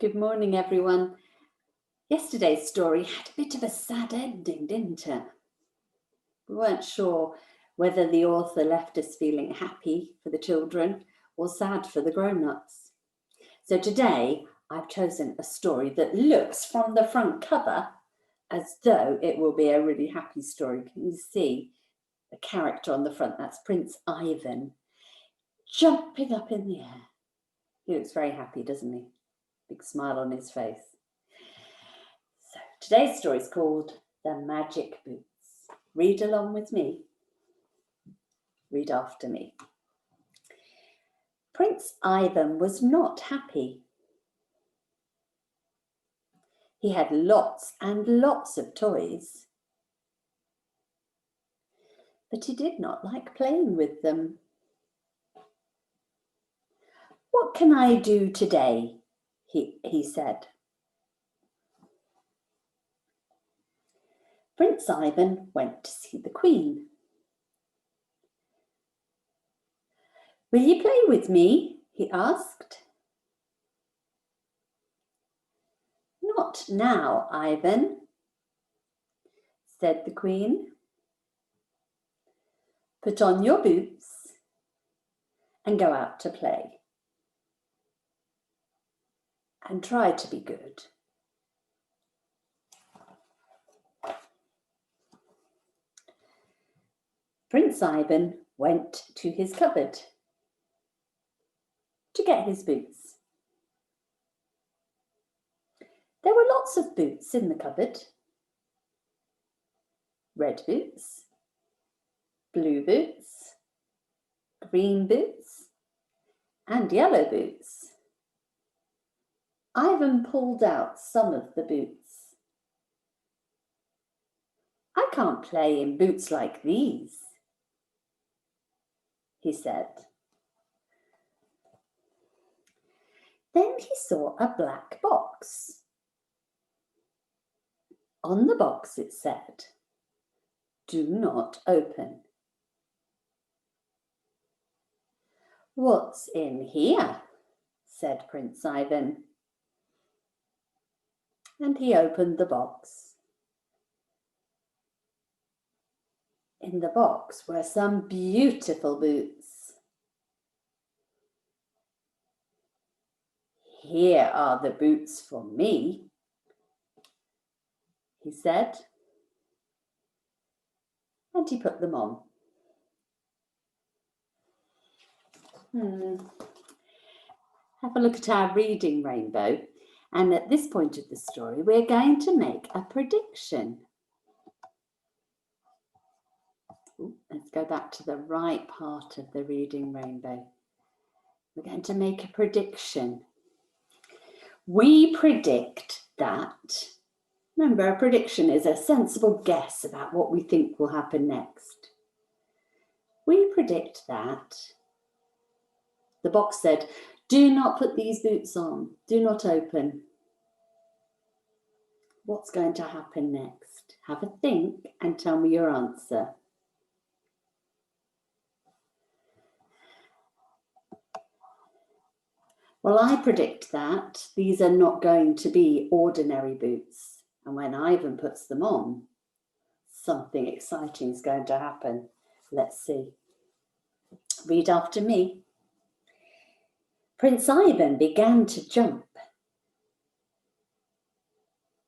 Good morning, everyone. Yesterday's story had a bit of a sad ending, didn't it? We weren't sure whether the author left us feeling happy for the children or sad for the grown-ups. So today I've chosen a story that looks from the front cover as though it will be a really happy story. Can you see the character on the front? That's Prince Ivan, jumping up in the air. He looks very happy, doesn't he? Big smile on his face. So today's story is called The Magic Boots. Read along with me. Read after me. Prince Ivan was not happy. He had lots and lots of toys, but he did not like playing with them. "What can I do today?" he said. Prince Ivan went to see the Queen. "Will you play with me?" he asked. "Not now, Ivan," said the Queen. "Put on your boots and go out to play. And try to be good." Prince Ivan went to his cupboard to get his boots. There were lots of boots in the cupboard. Red boots, blue boots, green boots, and yellow boots. Ivan pulled out some of the boots. "I can't play in boots like these," he said. Then he saw a black box. On the box it said, "Do not open." "What's in here?" said Prince Ivan. And he opened the box. In the box were some beautiful boots. "Here are the boots for me," he said, and he put them on. Have a look at our reading rainbow, and at this point of the story we're going to make a prediction. Let's go back to the right part of the reading rainbow. We're going to make a prediction. We predict that, remember, a prediction is a sensible guess about what we think will happen next. We predict that the box said, "Do not put these boots on, do not open." What's going to happen next? Have a think and tell me your answer. Well, I predict that these are not going to be ordinary boots. And when Ivan puts them on, something exciting is going to happen. Let's see. Read after me. Prince Ivan began to jump.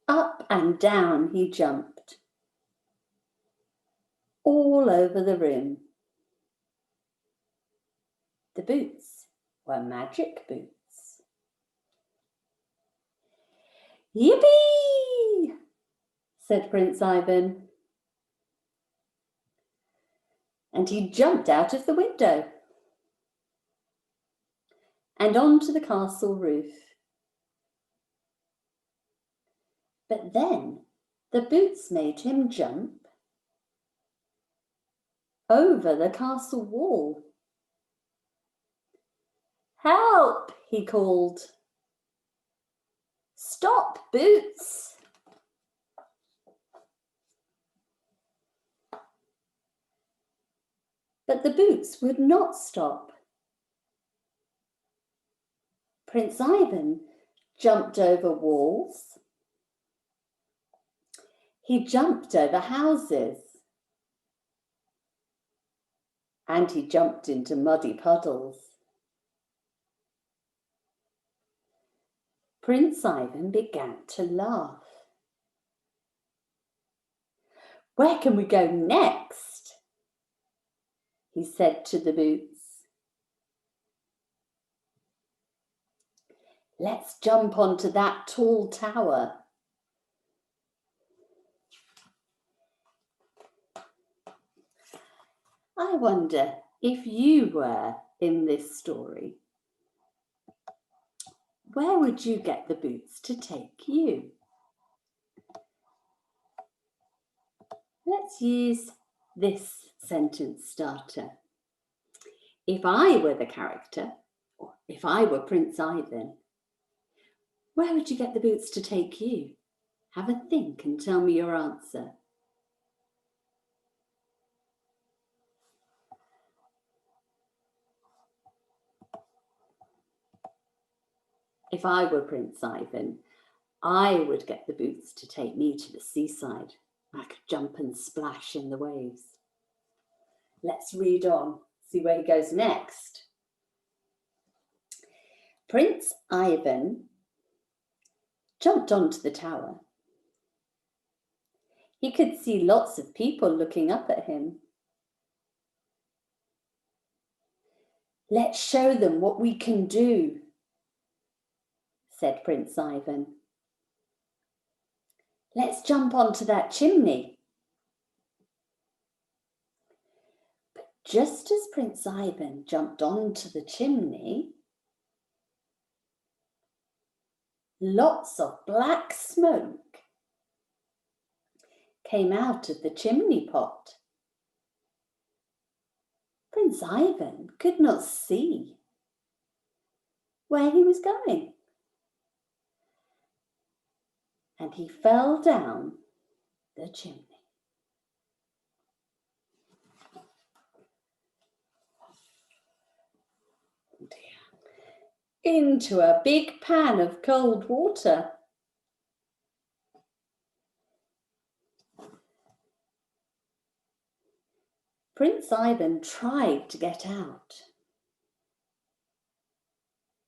Up and down he jumped, all over the room. The boots were magic boots. "Yippee!" said Prince Ivan. And he jumped out of the window and onto the castle roof. But then the boots made him jump over the castle wall. "Help!" he called. "Stop, boots!" But the boots would not stop. Prince Ivan jumped over walls. He jumped over houses. And he jumped into muddy puddles. Prince Ivan began to laugh. "Where can we go next?" he said to the boots. "Let's jump onto that tall tower." I wonder if you were in this story, where would you get the boots to take you? Let's use this sentence starter. If I were the character, or if I were Prince Ivan, where would you get the boots to take you? Have a think and tell me your answer. If I were Prince Ivan, I would get the boots to take me to the seaside. I could jump and splash in the waves. Let's read on, see where he goes next. Prince Ivan jumped onto the tower. He could see lots of people looking up at him. "Let's show them what we can do," said Prince Ivan. "Let's jump onto that chimney." But just as Prince Ivan jumped onto the chimney, lots of black smoke came out of the chimney pot. Prince Ivan could not see where he was going, and he fell down the chimney. Oh dear. Into a big pan of cold water. Prince Ivan tried to get out,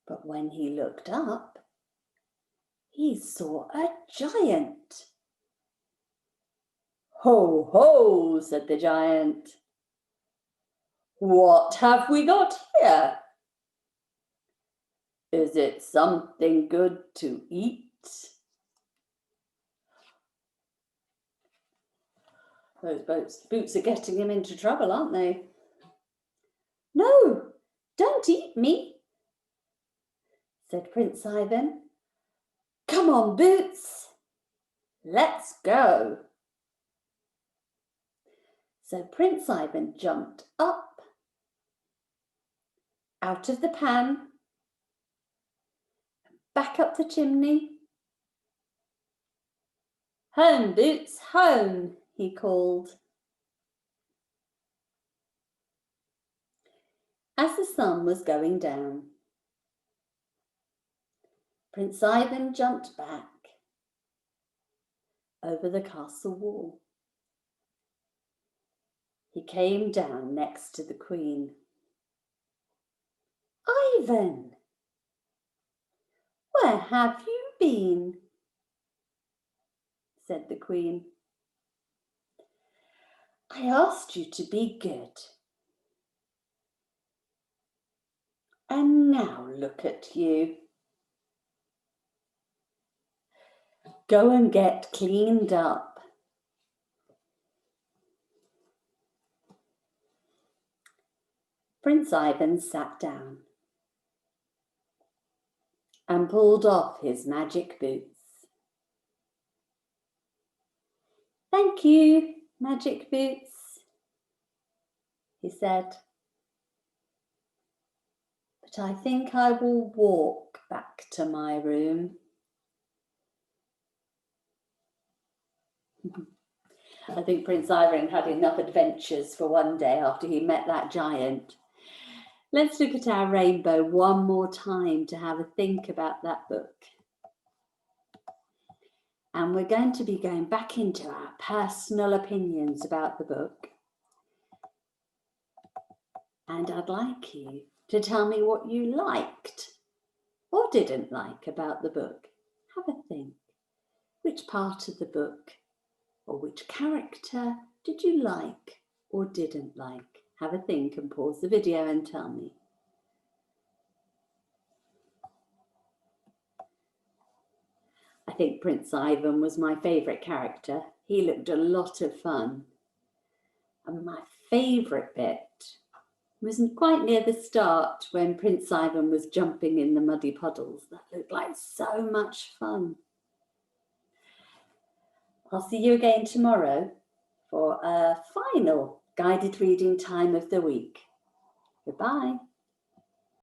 but when he looked up, he saw a giant. "Ho, ho," said the giant. "What have we got here? Is it something good to eat?" Those boots are getting him into trouble, aren't they? "No, don't eat me," said Prince Ivan. "Come on, Boots, let's go." So Prince Ivan jumped up, out of the pan, back up the chimney. "Home, Boots, home," he called. As the sun was going down, Prince Ivan jumped back over the castle wall. He came down next to the Queen. "Ivan, where have you been?" said the Queen. "I asked you to be good. And now look at you. Go and get cleaned up." Prince Ivan sat down and pulled off his magic boots. "Thank you, magic boots," he said. "But I think I will walk back to my room." I think Prince Ivan had enough adventures for one day after he met that giant. Let's look at our rainbow one more time to have a think about that book. And we're going to be going back into our personal opinions about the book. And I'd like you to tell me what you liked or didn't like about the book. Have a think. Which part of the book or which character did you like or didn't like? Have a think and pause the video and tell me. I think Prince Ivan was my favourite character. He looked a lot of fun. And my favourite bit was quite near the start when Prince Ivan was jumping in the muddy puddles. That looked like so much fun. I'll see you again tomorrow for a final guided reading time of the week. Goodbye.